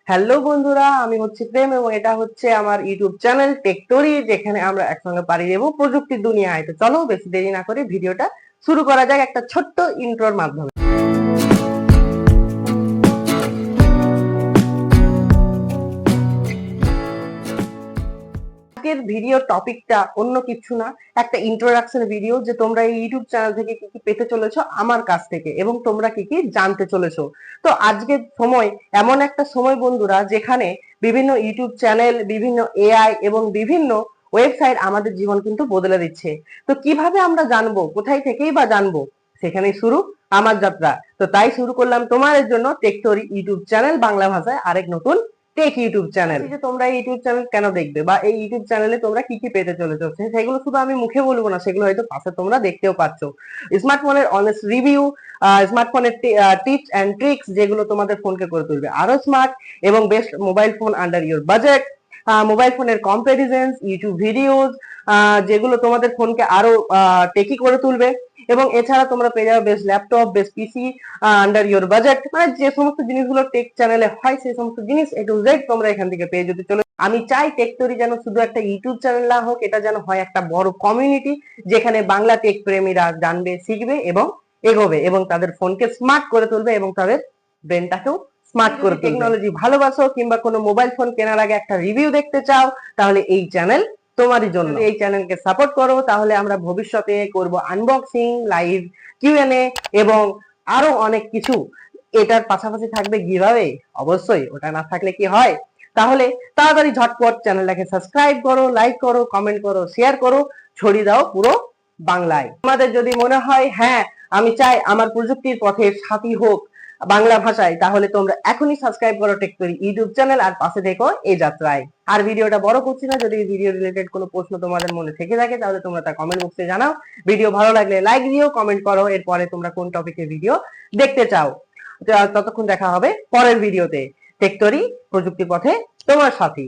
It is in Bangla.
হ্যালো বন্ধুরা, আমি হচ্ছে প্রেম এবং এটা হচ্ছে আমার ইউটিউব চ্যানেল টেকটোরি, যেখানে আমরা একসঙ্গে পাড়ি দেবো প্রযুক্তির দুনিয়ায়। তো চলো বেশি দেরি না করে ভিডিওটা শুরু করা যাক একটা ছোট্ট ইন্ট্রোর মাধ্যমে। আজকের ভিডিও টপিকটা অন্য কিছু না, একটা ইন্ট্রোডাকশন ভিডিও যে তোমরা এই ইউটিউব চ্যানেল থেকে কি কি পেতে চলেছো আমার কাছ থেকে এবং তোমরা কি কি জানতে চলেছো। তো আজকের সময় এমন একটা সময় বন্ধুরা, যেখানে বিভিন্ন ইউটিউব চ্যানেল, বিভিন্ন এআই এবং বিভিন্ন ওয়েবসাইট আমাদের জীবন কিন্তু বদলে দিচ্ছে। তো কিভাবে আমরা জানবো, কোথায় থেকেই বা জানবো, সেখানেই শুরু আমার যাত্রা। তো তাই শুরু করলাম তোমাদের জন্য টেকটোরি ইউটিউব চ্যানেল, বাংলা ভাষায় আরেক নতুন টেক ইউটিউব চ্যানেল। যে তোমরা এই ইউটিউব চ্যানেল কেন দেখবে বা এই ইউটিউব চ্যানেলে তোমরা কি কি পেতে চলেছো, সেগুলো শুধু আমি মুখে বলবো না, সেগুলো হয়তো পাশে তোমরা দেখতেও পাচ্ছ। স্মার্টফোনের অনেস্ট রিভিউ, স্মার্টফোনের টিপস এন্ড ট্রিক্স, যেগুলো তোমাদের ফোনকে করে তুলবে আরো স্মার্ট, এবং best mobile phone under your budget, mobile ফোনের কম্পারিজনস, ইউটিউব ভিডিওস, যেগুলো তোমাদের ফোনকে আরো টেকি করে তুলবে। এবং এছাড়া তোমরা পেয়ে যাবে best laptop, best PC under your budget, মানে যে সমস্ত জিনিসগুলো টেক চ্যানেলে হয় সেই সমস্ত জিনিস এ টু জেড তোমরা এখান থেকে পেয়ে যেতে চলে। আমি চাই টেকটোরি যেন শুধু একটা ইউটিউব চ্যানেল না হোক, এটা যেন হয় একটা বড় কমিউনিটি, যেখানে বাংলা টেক প্রেমীরা জানবে, শিখবে এবং এগোবে এবং তাদের ফোনকে স্মার্ট করে তুলবে এবং তাদের ব্রেনটাকেও স্মার্ট করে। টেকনোলজি ভালোবাসো কিংবা কোনো মোবাইল ফোন কেনার আগে একটা রিভিউ দেখতে চাও, তাহলে এই চ্যানেল তোমারই জন্য। এই চ্যানেলকে সাপোর্ট করো, তাহলে আমরা ভবিষ্যতে করব আনবক্সিং, লাইভ কিউএনএ এবং আরো অনেক কিছু। এটার পাশাপাশি থাকবে গিভঅ্যাওয়ে, অবশ্যই ওটা না থাকলে কি হয়। তাহলে তাড়াতাড়ি ঝটপট চ্যানেলটাকে সাবস্ক্রাইব করো, লাইক করো, কমেন্ট করো, শেয়ার করো, ছড়িয়ে দাও পুরো বাংলায়। তোমাদের যদি মনে হয় হ্যাঁ আমি চাই আমার প্রযুক্তির পথে সাথী হোক বাংলা ভাষায়, তাহলে তোমরা এখনই সাবস্ক্রাইব করো টেকটোরি ইউটিউব চ্যানেল আর পাশে দেখো এই যাত্রায়। আর ভিডিওটা বড় করছি না, যদি ভিডিও রিলেটেড কোনো প্রশ্ন তোমাদের মনে থেকে থাকে তাহলে তোমরা তা কমেন্ট বক্সে জানাও। ভিডিও ভালো লাগলে লাইক দিও, কমেন্ট করো এরপরে তোমরা কোন টপিকের ভিডিও দেখতে চাও। ততক্ষণ দেখা হবে পরের ভিডিওতে। টেকটোরি প্রযুক্তি পথে তোমার সাথী।